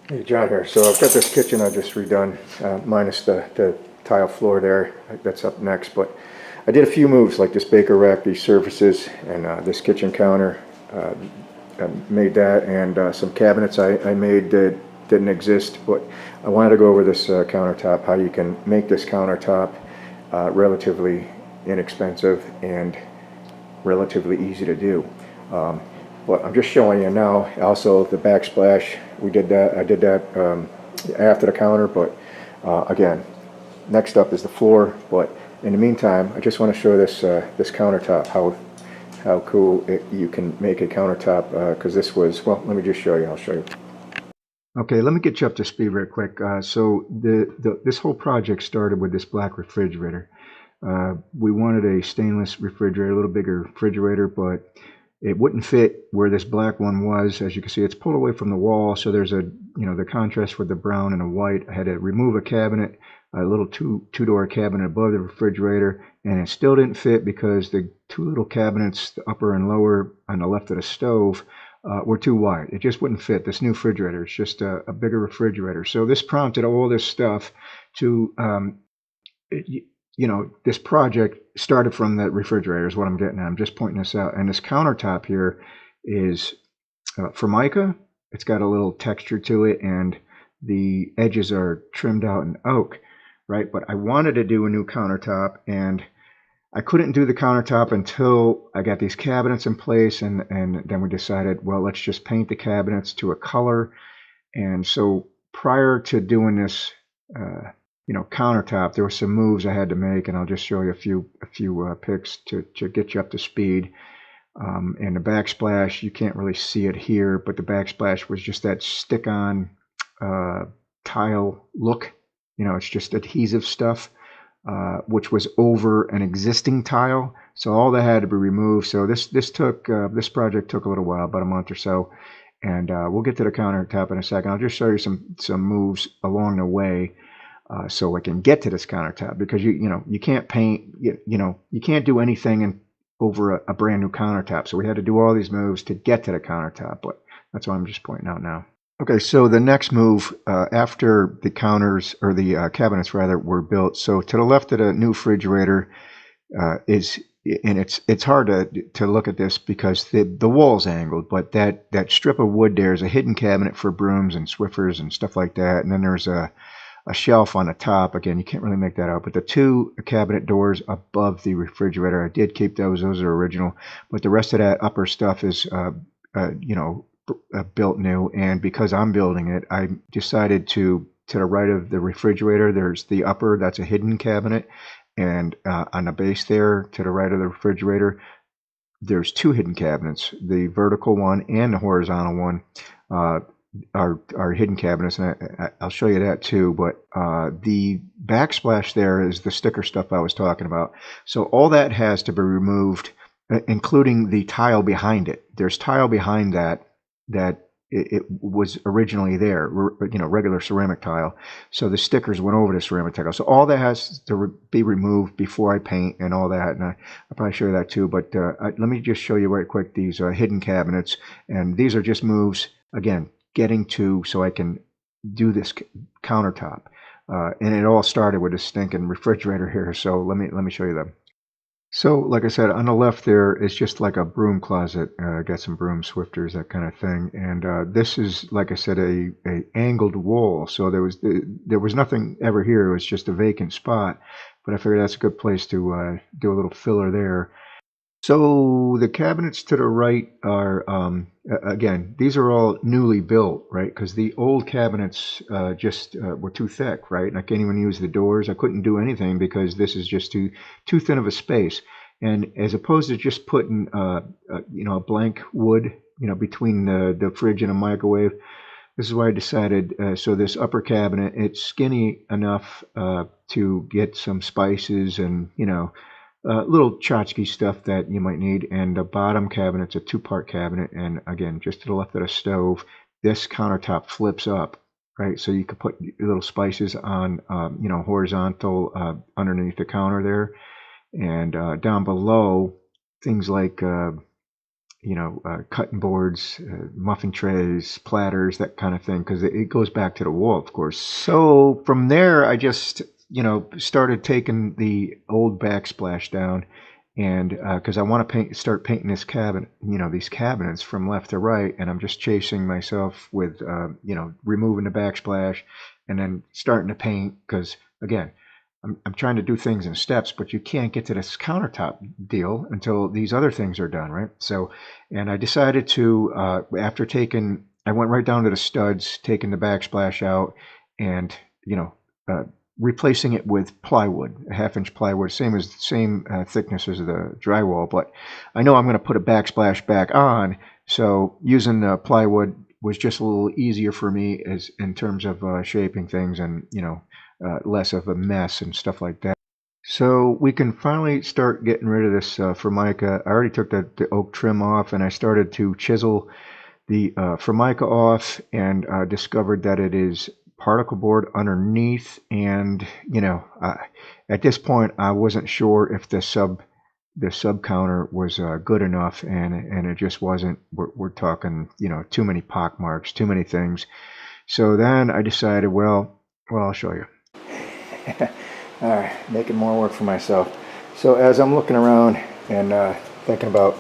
Hey, John here. So I've got this kitchen I just redone, minus the tile floor there. That's up next. But I did a few moves like this baker rack, these surfaces, and this kitchen counter. I made that, and some cabinets I made that didn't exist. But I wanted to go over this countertop, how you can make this countertop relatively inexpensive and relatively easy to do. But I'm just showing you now. Also, the backsplash, we did that. I did that after the counter. But again, next up is the floor. But in the meantime, I just want to show this this countertop, how cool you can make a countertop. Because this was, well, let me just show you. I'll show you. Okay, let me get you up to speed real quick. So this whole project started with this black refrigerator. We wanted a stainless refrigerator, a little bigger refrigerator, but it wouldn't fit where this black one was. As you can see, it's pulled away from the wall, so there's a, the contrast with the brown and the white. I had to remove a cabinet, a little two-door cabinet above the refrigerator, and it still didn't fit because the two little cabinets, the upper and lower on the left of the stove, were too wide. It just wouldn't fit. This new refrigerator, it's just a bigger refrigerator. So this prompted all this stuff to this project started from that refrigerator is what I'm getting at. I'm just pointing this out. And this countertop here is Formica. It's got a little texture to it, and the edges are trimmed out in oak, right? But I wanted to do a new countertop, and I couldn't do the countertop until I got these cabinets in place, and then we decided, well, let's just paint the cabinets to a color. And so prior to doing this, countertop, there were some moves I had to make, and I'll just show you a few pics to get you up to speed. And the backsplash, you can't really see it here, but the backsplash was just that stick-on tile look. It's just adhesive stuff, which was over an existing tile. So all that had to be removed. So this project took a little while, about a month or so. And we'll get to the countertop in a second. I'll just show you some moves along the way. So I can get to this countertop, because you can't paint, you can't do anything over a brand new countertop. So we had to do all these moves to get to the countertop, but that's what I'm just pointing out now. Okay, so the next move after the counters, or the cabinets rather, were built. So to the left of the new refrigerator is, and it's hard to look at this because the wall's angled, but that strip of wood there is a hidden cabinet for brooms and Swiffers and stuff like that. And then there's a shelf on the top. Again, you can't really make that out, but the two cabinet doors above the refrigerator, I did keep those. Those are original, but the rest of that upper stuff is, built new. And because I'm building it, I decided to the right of the refrigerator, there's the upper, that's a hidden cabinet. And on the base there, to the right of the refrigerator, there's two hidden cabinets, the vertical one and the horizontal one. Are hidden cabinets, and I'll show you that too. But the backsplash there is the sticker stuff I was talking about. So all that has to be removed, including the tile behind it. There's tile behind that it was originally there, regular ceramic tile. So the stickers went over the ceramic tile. So all that has to be removed before I paint and all that. And I'll probably show you that too. But let me just show you right quick these hidden cabinets. And these are just moves, again, getting to so I can do this countertop. And it all started with a stinking refrigerator here. So let me show you them. So like I said, on the left there is just like a broom closet. Got some broom swifters, that kind of thing. And this is, like I said, a angled wall. So there was nothing ever here. It was just a vacant spot. But I figured that's a good place to do a little filler there. So the cabinets to the right are, again, these are all newly built, right? Because the old cabinets just were too thick, right? And I can't even use the doors. I couldn't do anything because this is just too thin of a space. And as opposed to just putting, a blank wood, between the fridge and a microwave, this is why I decided, so this upper cabinet, it's skinny enough to get some spices and, little tchotchke stuff that you might need. And the bottom cabinet's a two-part cabinet, and again, just to the left of the stove, this countertop flips up, right? So you could put little spices on, horizontal underneath the counter there, and down below, things like cutting boards, muffin trays, platters, that kind of thing, because it goes back to the wall, of course. So from there, I just, started taking the old backsplash down, and because I want to start painting this cabinet, these cabinets from left to right, and I'm just chasing myself with, removing the backsplash and then starting to paint, because again, I'm trying to do things in steps, but you can't get to this countertop deal until these other things are done, right? So, and I decided to, I went right down to the studs, taking the backsplash out, and, uh, replacing it with plywood, a 1/2 inch plywood, same thickness as the drywall, but I know I'm going to put a backsplash back on, so using the plywood was just a little easier for me as in terms of shaping things, and less of a mess and stuff like that. So we can finally start getting rid of this Formica. I already took the oak trim off, and I started to chisel the Formica off, and discovered that it is particle board underneath. And at this point, I wasn't sure if the sub counter was good enough, and it just wasn't. We're talking too many pock marks, too many things. So then I decided, well, I'll show you. All right, making more work for myself. So as I'm looking around and thinking about,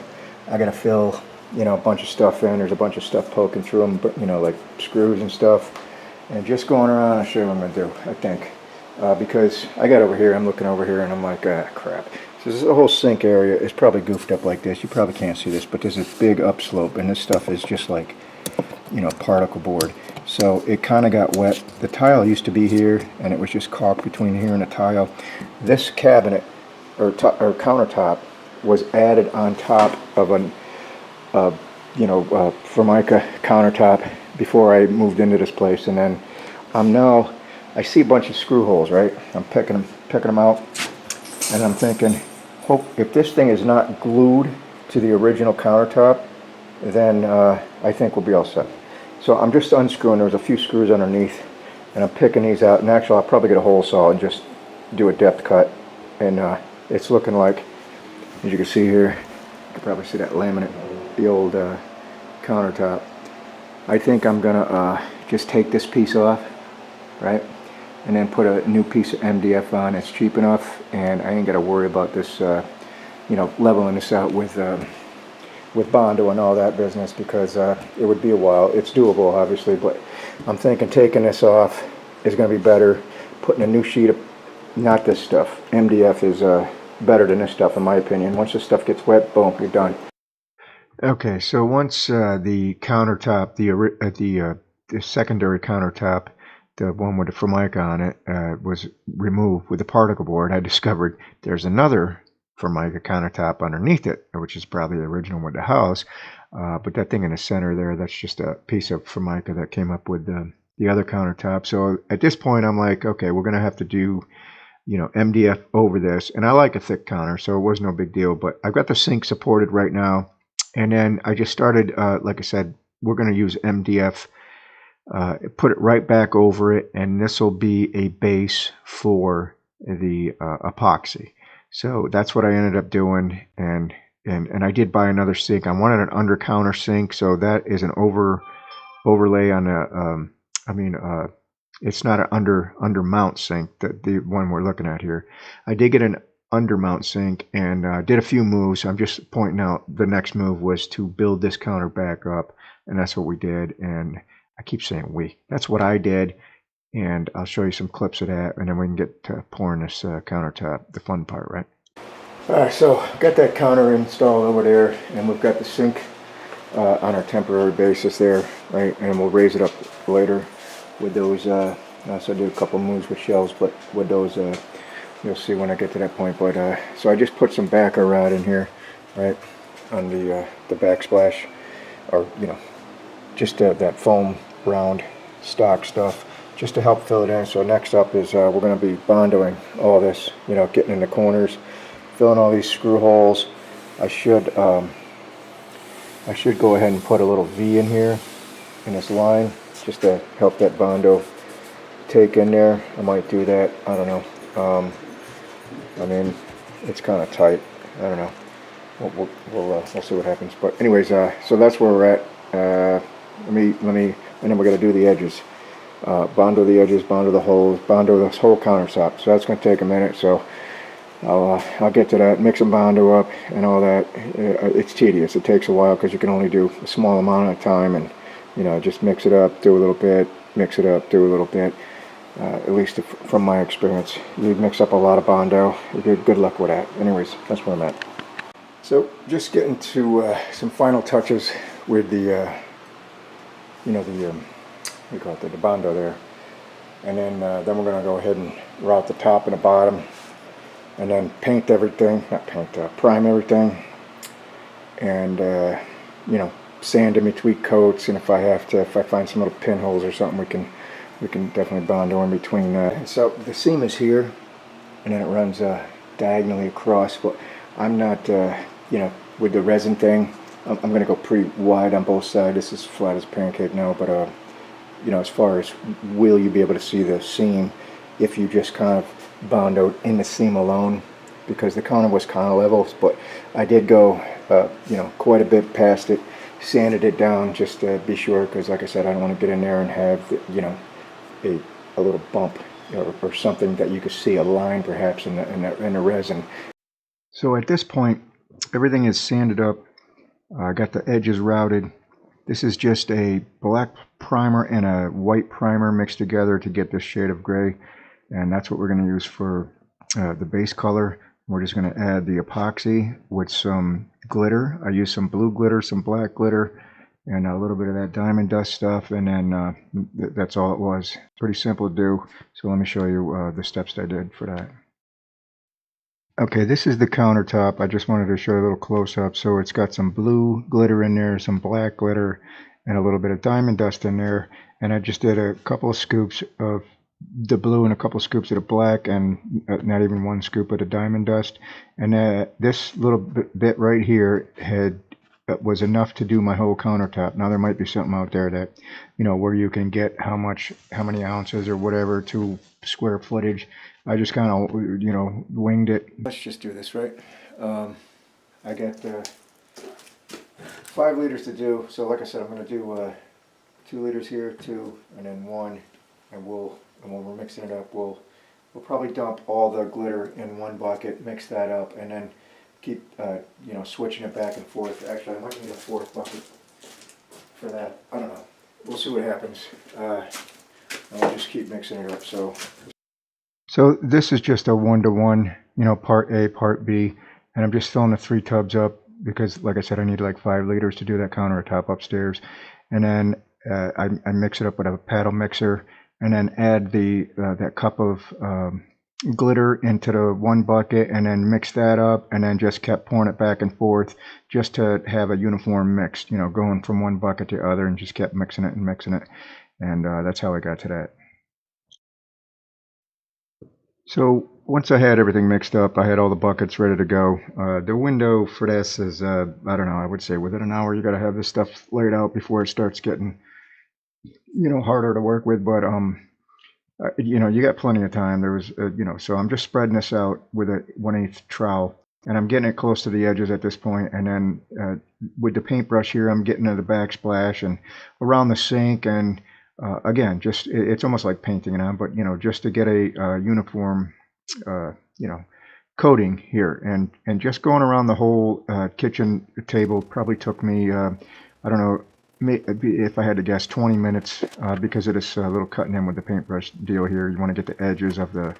I'm gonna fill, a bunch of stuff in. There's a bunch of stuff poking through them, but like screws and stuff. And just going around, I'll show you what I'm gonna do. I think because I got over here, I'm looking over here, and I'm like, crap. So this whole sink area is probably goofed up like this. You probably can't see this, but there's this big upslope, and this stuff is just like, particle board. So it kind of got wet. The tile used to be here, and it was just caulked between here and the tile. This cabinet or countertop was added on top of an Formica countertop before I moved into this place, and then I see a bunch of screw holes, right? I'm picking them out, and I'm thinking, if this thing is not glued to the original countertop, then I think we'll be all set. So I'm just unscrewing. There's a few screws underneath, and I'm picking these out. And actually, I'll probably get a hole saw and just do a depth cut. And it's looking like, as you can see here, you can probably see that laminate, the old countertop. I think I'm gonna just take this piece off, right, and then put a new piece of MDF on. It's cheap enough, and I ain't got to worry about this, leveling this out with Bondo and all that business, because it would be a while. It's doable, obviously, but I'm thinking taking this off is going to be better. Putting a new sheet of, not this stuff, MDF is better than this stuff, in my opinion. Once this stuff gets wet, boom, you're done. Okay, so once the countertop, the secondary countertop, the one with the Formica on it, was removed with the particle board, I discovered there's another Formica countertop underneath it, which is probably the original with the house. But that thing in the center there, that's just a piece of Formica that came up with the other countertop. So at this point, I'm like, okay, we're going to have to do, MDF over this. And I like a thick counter, so it was no big deal. But I've got the sink supported right now. And then I just started, like I said, we're going to use MDF, put it right back over it, and this will be a base for the epoxy. So that's what I ended up doing, and I did buy another sink. I wanted an under counter sink, so that is an overlay on a. It's not an under mount sink, the one we're looking at here. I did get an under mount sink, and did a few moves. I'm just pointing out the next move was to build this counter back up, and that's what we did. And I keep saying we. That's what I did. And I'll show you some clips of that, and then we can get to pouring this countertop, the fun part, right? All right, so got that counter installed over there, and we've got the sink on our temporary basis there, right? And we'll raise it up later with those. Also do a couple moves with shelves, but with those, you'll see when I get to that point. But so I just put some backer rod in here, right, on the backsplash, or just that foam round stock stuff, just to help fill it in. So next up is we're going to be bondoing all this, getting in the corners, filling all these screw holes. I should go ahead and put a little V in here in this line, just to help that Bondo take in there. I might do that. I don't know. I mean, it's kind of tight. I don't know. we'll see what happens. But anyways, so that's where we're at. And then we're gonna do the edges. Bondo the edges, bondo the holes, bondo this whole countertop. So that's gonna take a minute. So I'll get to that. Mix and bondo up and all that. It's tedious. It takes a while because you can only do a small amount at a time, and just mix it up, do a little bit, mix it up, do a little bit. At least from my experience, you mix up a lot of bondo. Good luck with that. Anyways, that's where I'm at. So just getting to some final touches with the we call it the bondo there, and then we're going to go ahead and route the top and the bottom, and then paint everything, not paint, prime everything, and sand in between coats, and if I find some little pinholes or something, we can definitely bondo in between that. So the seam is here, and then it runs diagonally across, but I'm not, with the resin thing, I'm going to go pretty wide on both sides. This is flat as a pancake now, but as far as will you be able to see the seam if you just kind of bondoed in the seam alone, because the counter was kind of level, but I did go quite a bit past it, sanded it down just to be sure, because like I said, I don't want to get in there and have a little bump or something that you could see a line perhaps in the resin. So at this point, everything is sanded up. I got the edges routed. This is just a black primer and a white primer mixed together to get this shade of gray, and that's what we're going to use for the base color. We're just going to add the epoxy with some glitter. I used some blue glitter, some black glitter, and a little bit of that diamond dust stuff, and then that's all it was. Pretty simple to do. So let me show you the steps that I did for that. Okay, this is the countertop. I just wanted to show you a little close-up. So it's got some blue glitter in there, some black glitter, and a little bit of diamond dust in there. And I just did a couple of scoops of the blue and a couple of scoops of the black, and not even one scoop of the diamond dust. And this little bit right here was enough to do my whole countertop. Now there might be something out there that, where you can get how many ounces or whatever to square footage. I just kind of, winged it. Let's just do this, right? I got 5 liters to do. So like I said, I'm going to do 2 liters here, 2, and then 1. And when we're mixing it up, we'll probably dump all the glitter in one bucket, mix that up, and then keep switching it back and forth. Actually, I might need a 4th bucket for that. I don't know. We'll see what happens. And we'll just keep mixing it up. So this is just a 1-to-1, part A, part B, and I'm just filling the 3 tubs up because, like I said, I need like 5 liters to do that countertop upstairs. And then I mix it up with a paddle mixer, and then add that cup of glitter into the one bucket, and then mix that up, and then just kept pouring it back and forth just to have a uniform mix, going from one bucket to the other, and just kept mixing it, and that's how I got to that. So once I had everything mixed up, I had all the buckets ready to go. The window for this is, I don't know, I would say within an hour you got to have this stuff laid out before it starts getting, harder to work with. But you got plenty of time. There was, so I'm just spreading this out with a 1/8 trowel, and I'm getting it close to the edges at this point. And then with the paintbrush here, I'm getting to the backsplash and around the sink, and again, just it's almost like painting it on, but just to get a uniform, coating here, and just going around the whole kitchen table probably took me, I don't know, if I had to guess, 20 minutes because of this little cutting in with the paintbrush deal here. You want to get the edges of the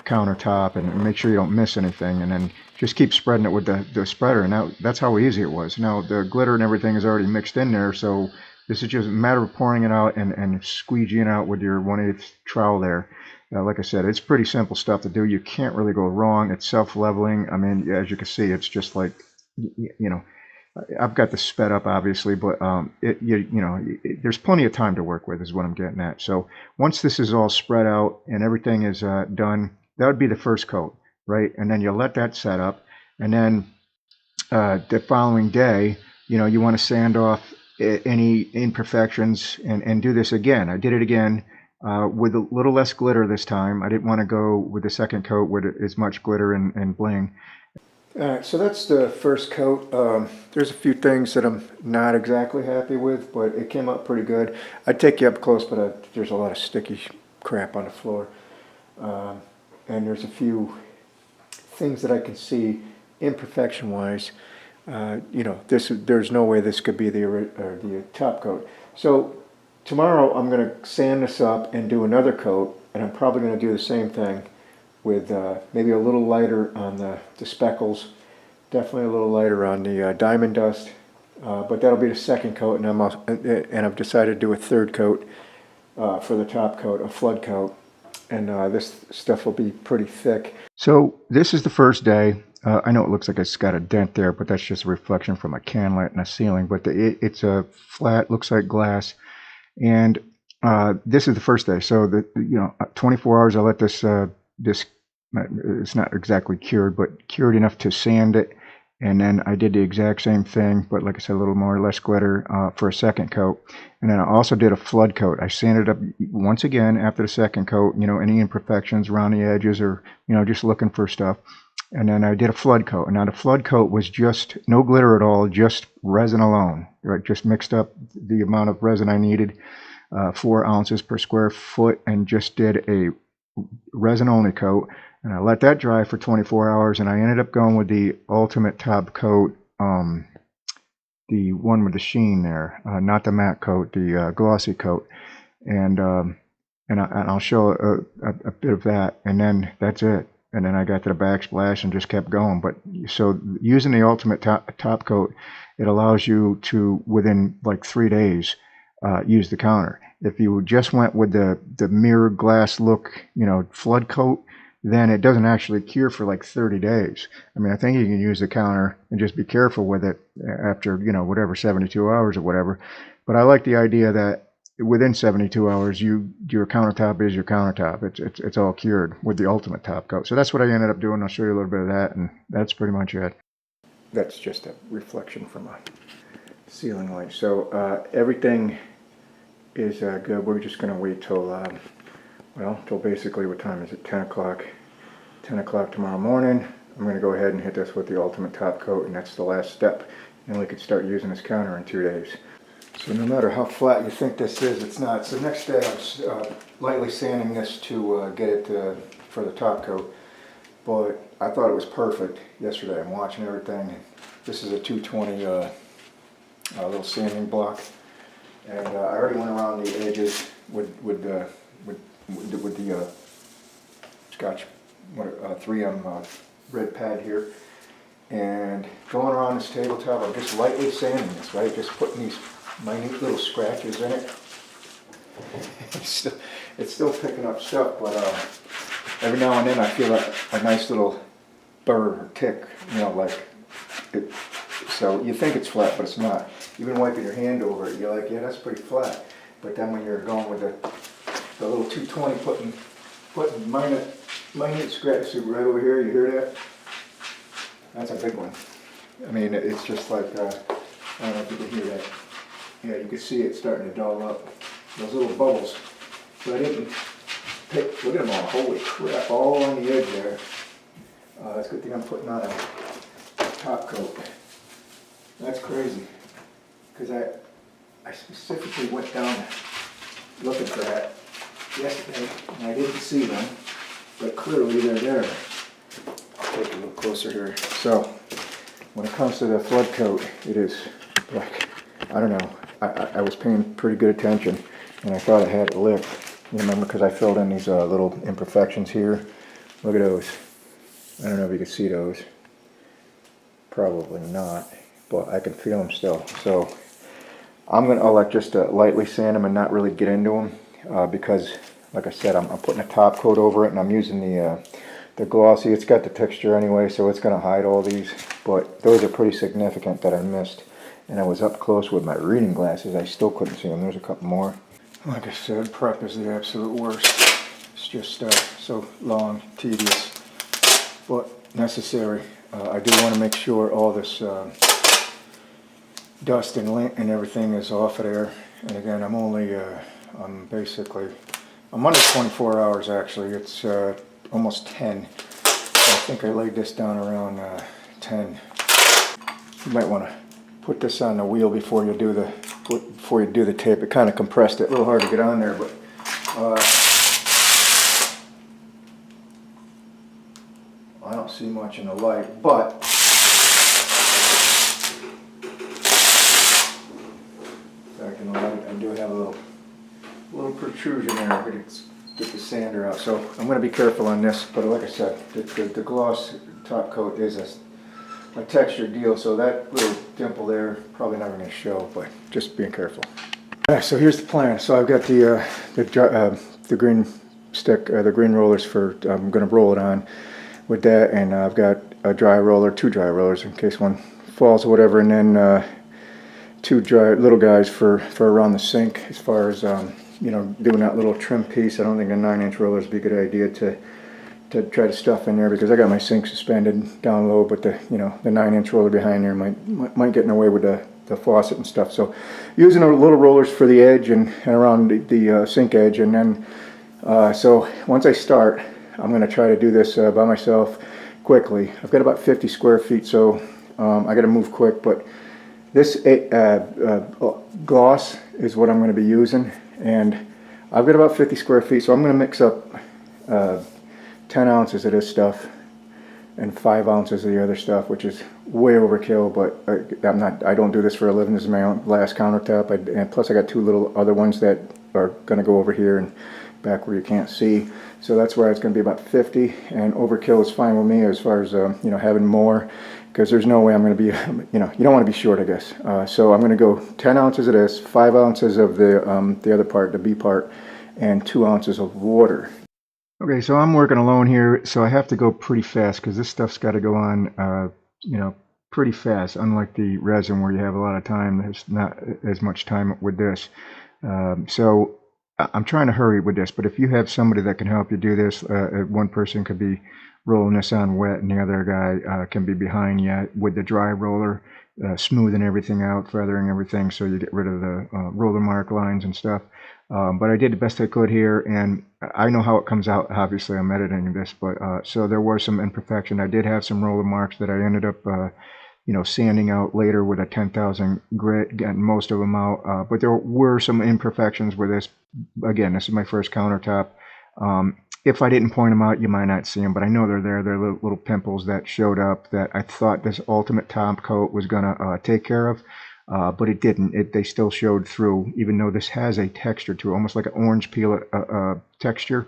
countertop and make sure you don't miss anything, and then just keep spreading it with the spreader. And now that's how easy it was. Now the glitter and everything is already mixed in there, so this is just a matter of pouring it out and squeegeeing out with your 1/8 trowel there. Like I said, it's pretty simple stuff to do. You can't really go wrong. It's self-leveling. I mean, as you can see, it's just like, I've got this sped up, obviously, but there's plenty of time to work with is what I'm getting at. So once this is all spread out and everything is done, that would be the first coat, right? And then you let that set up, and then the following day, you want to sand off any imperfections and do this again. I did it again with a little less glitter this time. I didn't want to go with the second coat with as much glitter and bling. Alright, so that's the first coat. There's a few things that I'm not exactly happy with, but it came out pretty good. I'd take you up close, but there's a lot of sticky crap on the floor. And there's a few things that I can see imperfection-wise. You know, there's no way this could be the top coat. So tomorrow I'm going to sand this up and do another coat, and I'm probably going to do the same thing with maybe a little lighter on the speckles, definitely a little lighter on the diamond dust, but that'll be the second coat, and I've decided to do a third coat for the top coat, a flood coat, and this stuff will be pretty thick. So this is the first day. I know it looks like it's got a dent there, but that's just a reflection from a canlet and a ceiling, but it's a flat, looks like glass, and this is the first day. So 24 hours I let this it's not exactly cured, but cured enough to sand it. And then I did the exact same thing, but like I said, a little more or less glitter for a second coat. And then I also did a flood coat. I sanded up once again after the second coat, any imperfections around the edges or, just looking for stuff. And then I did a flood coat. And now the flood coat was just no glitter at all, just resin alone. Right? Just mixed up the amount of resin I needed, 4 ounces per square foot, and just did a resin only coat. And I let that dry for 24 hours, and I ended up going with the ultimate top coat, the one with the sheen there, not the matte coat, the glossy coat. And I'll show a bit of that, and then that's it. And then I got to the backsplash and just kept going. But so using the ultimate top coat, it allows you to, within like 3 days, use the counter. If you just went with the mirror glass look, flood coat, then it doesn't actually cure for like 30 days. I mean, I think you can use the counter and just be careful with it after, whatever, 72 hours or whatever. But I like the idea that within 72 hours, your countertop is your countertop. It's all cured with the ultimate top coat. So that's what I ended up doing. I'll show you a little bit of that, and that's pretty much it. That's just a reflection from a ceiling light. So everything is good. We're just going to wait till till basically, what time is it? 10 o'clock. 10 o'clock tomorrow morning. I'm going to go ahead and hit this with the ultimate top coat, and that's the last step. And we could start using this counter in 2 days. So no matter how flat you think this is, it's not. So next day I'm lightly sanding this to get it for the top coat. But I thought it was perfect yesterday. I'm watching everything. This is a 220 little sanding block. And I already went around the edges with the Scotch 3M red pad here, and going around this tabletop, I'm just lightly sanding this, right? Just putting these minute little scratches in it. It's still picking up stuff, but every now and then I feel a nice little burr or tick, like it. So you think it's flat, but it's not. Even wiping your hand over it, you're like, yeah, that's pretty flat. But then when you're going with the little 220, putting minute scratches right over here, you hear that? That's a big one. I mean, it's just like, I don't know if you can hear that. Yeah, you can see it starting to dull up. Those little bubbles. So I didn't pick, look at them all, holy crap, all on the edge there. That's a good thing I'm putting on a top coat. That's crazy. Because I specifically went down looking for that yesterday, and I didn't see them, but clearly they're there. I'll take a little closer here. So, when it comes to the flood coat, it is like, I don't know, I was paying pretty good attention, and I thought I had it licked. You remember, because I filled in these little imperfections here. Look at those. I don't know if you can see those. Probably not, but I can feel them still. So, I'll like just lightly sand them and not really get into them because, like I said, I'm putting a top coat over it, and I'm using the glossy. It's got the texture anyway, so it's going to hide all these. But those are pretty significant that I missed. And I was up close with my reading glasses. I still couldn't see them. There's a couple more. Like I said, prep is the absolute worst. It's just so long, tedious, but necessary. I do want to make sure all this dust and lint and everything is off of there. And again, I'm under 24 hours actually. It's almost 10. I think I laid this down around 10. You might want to put this on the wheel before you do the tape. It kind of compressed it, a little hard to get on there, but I don't see much in the light, but back in the light I do have a little protrusion there. I'm going to get the sander out, so I'm going to be careful on this, but like I said, the gloss top coat is a textured deal, so that little dimple there probably not going to show, but just being careful. All right, so here's the plan. So I've got the green stick, the green rollers for, I'm going to roll it on with that, and I've got a dry roller, 2 dry rollers in case one falls or whatever, and then 2 dry little guys for around the sink as far as you know, doing that little trim piece. I don't think a 9-inch roller would be a good idea to try to stuff in there, because I got my sink suspended down low, but the 9-inch roller behind there might get in the way with the faucet and stuff. So using the little rollers for the edge and around the sink edge, and then so once I start, I'm going to try to do this by myself quickly. I've got about 50 square feet, so I got to move quick, but this gloss is what I'm going to be using, and I've got about 50 square feet, so I'm going to mix up 10 ounces of this stuff and 5 ounces of the other stuff, which is way overkill, but I don't do this for a living. This is my own last countertop, and plus I got 2 little other ones that are going to go over here and back where you can't see, so that's where it's going to be about 50, and overkill is fine with me as far as you know, having more, because there's no way I'm going to be, you know, you don't want to be short, I guess. So I'm going to go 10 ounces of this, 5 ounces of the other part, the B part, and 2 ounces of water. Okay, so I'm working alone here, so I have to go pretty fast because this stuff's got to go on, you know, pretty fast. Unlike the resin where you have a lot of time, there's not as much time with this. So I'm trying to hurry with this, but if you have somebody that can help you do this, one person could be rolling this on wet, and the other guy can be behind you with the dry roller, smoothing everything out, feathering everything, so you get rid of the roller mark lines and stuff. But I did the best I could here, and I know how it comes out. Obviously, I'm editing this, but so there was some imperfection. I did have some roller marks that I ended up, you know, sanding out later with a 10,000 grit, getting most of them out. But there were some imperfections with this. Again, this is my first countertop. If I didn't point them out, you might not see them, but I know they're there. They're little pimples that showed up that I thought this ultimate top coat was gonna take care of. But it didn't. They still showed through, even though this has a texture to it, almost like an orange peel texture.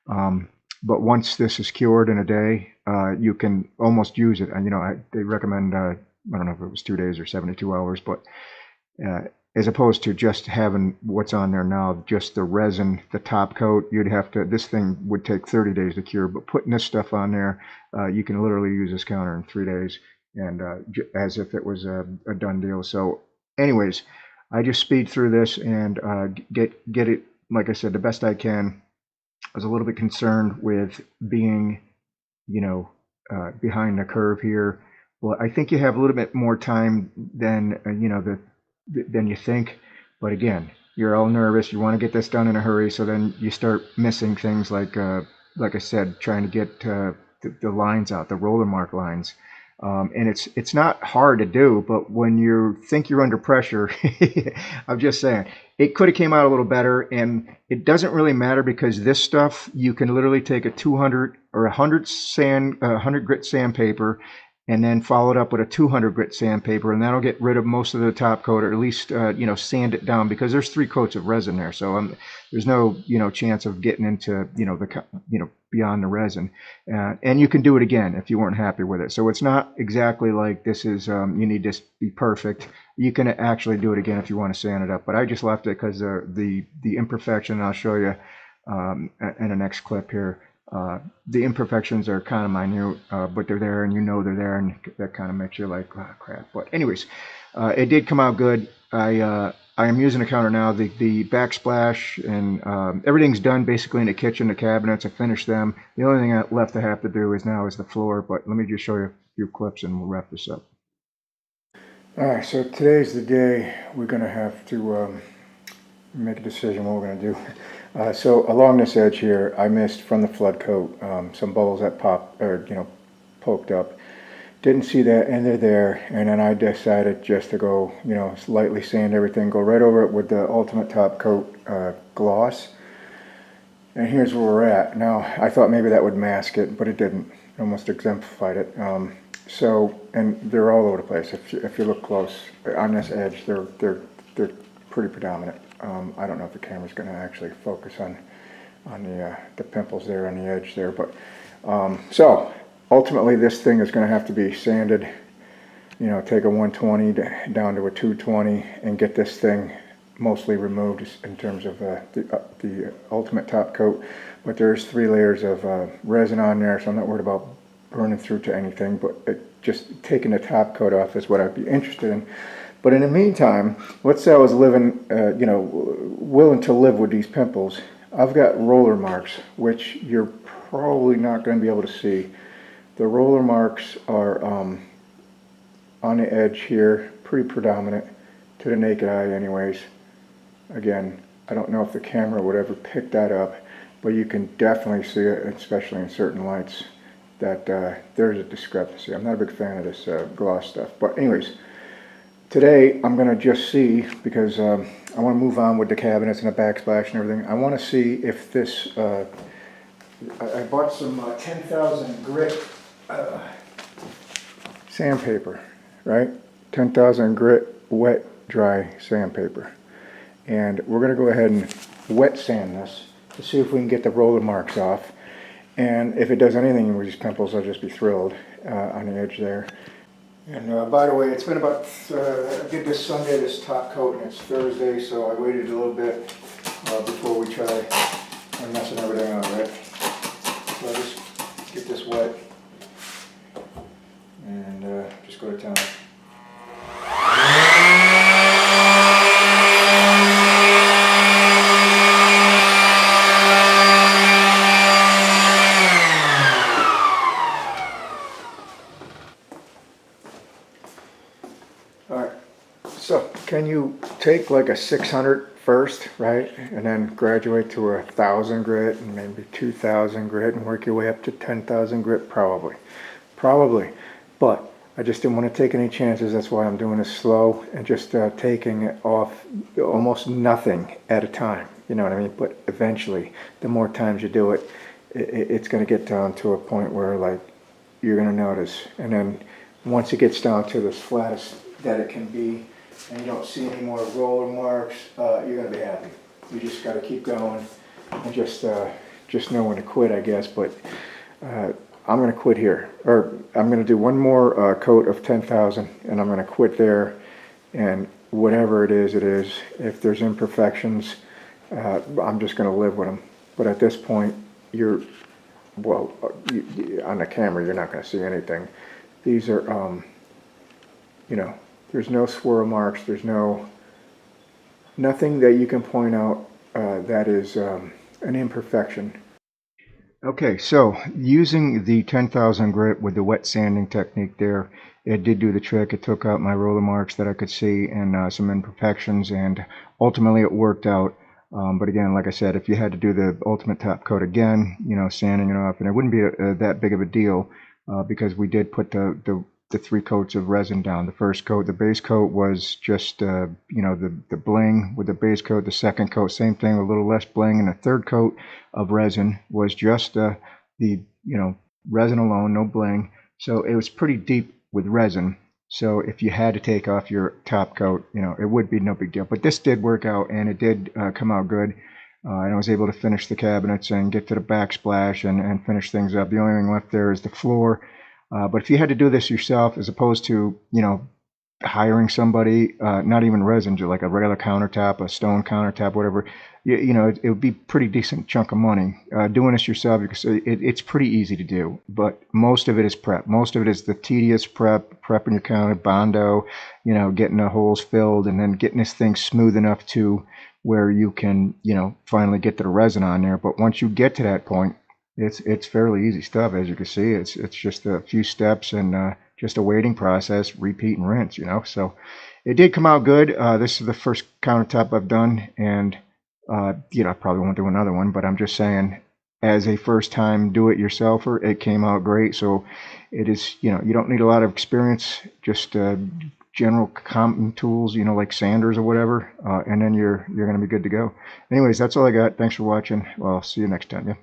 But once this is cured in a day, you can almost use it. And you know, they recommend, I don't know if it was 2 days or 72 hours, but as opposed to just having what's on there now, just the resin, the top coat, you'd have to, this thing would take 30 days to cure, but putting this stuff on there, you can literally use this counter in 3 days. And as if it was a done deal. So anyways, I just speed through this and get it, like I said, the best I can. I was a little bit concerned with being, you know, behind the curve here. Well, I think you have a little bit more time than, you know, than you think. But again, you're all nervous. You want to get this done in a hurry. So then you start missing things like I said, trying to get the lines out, the roller mark lines. And it's not hard to do, but when you think you're under pressure, I'm just saying, it could have came out a little better, and it doesn't really matter because this stuff, you can literally take a 200 or 100 grit sandpaper and then follow it up with a 200 grit sandpaper, and that'll get rid of most of the top coat, or at least you know, sand it down, because there's 3 coats of resin there, so there's no, you know, chance of getting into, you know, beyond the resin. And you can do it again if you weren't happy with it. So it's not exactly like this is you need to be perfect. You can actually do it again if you want to sand it up. But I just left it because the imperfection, I'll show you in the next clip here. The imperfections are kind of minute, but they're there, and you know they're there, and that kind of makes you like, oh, crap. But anyways, it did come out good. I am using the counter now. The backsplash and everything's done basically in the kitchen, the cabinets. I finished them. The only thing left I have to do is the floor. But let me just show you a few clips and we'll wrap this up. All right, so today's the day we're going to have to make a decision what we're going to do. So along this edge here, I missed from the flood coat some bubbles that popped, or you know, poked up, Didn't see that, and they're there. And then I decided just to go, you know, lightly sand everything, go right over it with the Ultimate Top Coat gloss. And here's where we're at. Now, I thought maybe that would mask it, but it didn't. It almost exemplified it. And they're all over the place. If you look close on this edge, they're pretty predominant. I don't know if the camera's going to actually focus on the pimples there on the edge there, but so ultimately this thing is going to have to be sanded. You know, take a 120 down to a 220 and get this thing mostly removed in terms of the Ultimate Top Coat. But there's 3 layers of resin on there, so I'm not worried about burning through to anything, but just taking the top coat off is what I'd be interested in. But in the meantime, let's say I was living, you know, willing to live with these pimples. I've got roller marks, which you're probably not going to be able to see. The roller marks are on the edge here, pretty predominant to the naked eye anyways. Again, I don't know if the camera would ever pick that up, but you can definitely see it, especially in certain lights, that there's a discrepancy. I'm not a big fan of this gloss stuff. But anyways, today I'm going to just see, because I want to move on with the cabinets and the backsplash and everything. I want to see if this, I bought some 10,000 grit sandpaper, right? 10,000 grit wet dry sandpaper. And we're going to go ahead and wet sand this to see if we can get the roller marks off. And if it does anything with these pimples, I'll just be thrilled on the edge there. And by the way, it's been about, I did this Sunday, this top coat, and it's Thursday, so I waited a little bit before we try messing everything up, right? So I just get this wet and just go to town. So can you take like a 600 first, right, and then graduate to 1,000 grit and maybe 2,000 grit and work your way up to 10,000 grit? Probably, but I just didn't want to take any chances. That's why I'm doing this slow and just taking it off almost nothing at a time, you know what I mean? But eventually, the more times you do it, it's going to get down to a point where like you're going to notice. And then once it gets down to the flattest that it can be, and you don't see any more roller marks, you're going to be happy. You just got to keep going and just know when to quit, I guess. But I'm going to quit here, or I'm going to do one more coat of 10,000, and I'm going to quit there. And whatever it is, if there's imperfections, I'm just going to live with them. But at this point, on the camera, you're not going to see anything. These are, you know, there's no swirl marks. There's nothing that you can point out that is an imperfection. Okay, so using the 10,000 grit with the wet sanding technique there, it did do the trick. It took out my roller marks that I could see and some imperfections, and ultimately it worked out. But again, like I said, if you had to do the Ultimate Top Coat again, you know, sanding it off, and it wouldn't be that big of a deal because we did put the 3 coats of resin down. The first coat, the base coat, was just you know, the bling with the base coat. The second coat, same thing, a little less bling, and the third coat of resin was just the you know, resin alone, no bling. So it was pretty deep with resin. So if you had to take off your top coat, you know, it would be no big deal. But this did work out, and it did come out good. And I was able to finish the cabinets and get to the backsplash and finish things up. The only thing left there is the floor. But if you had to do this yourself, as opposed to, you know, hiring somebody, not even resin, just like a regular countertop, a stone countertop, whatever, you know, it would be pretty decent chunk of money. Doing this yourself, because it's pretty easy to do, but most of it is prep. Most of it is the tedious prepping your counter, Bondo, you know, getting the holes filled and then getting this thing smooth enough to where you can, you know, finally get to the resin on there. But once you get to that point, it's fairly easy stuff. As you can see, it's just a few steps and just a waiting process, repeat and rinse, you know. So it did come out good. This is the first countertop I've done, and you know, I probably won't do another one, but I'm just saying, as a first-time do-it-yourselfer, it came out great. So it is, you don't need a lot of experience, just general common tools, like sanders or whatever, and then you're going to be good to go. Anyways, that's all I got. Thanks for watching. Well, see you next time. Yeah.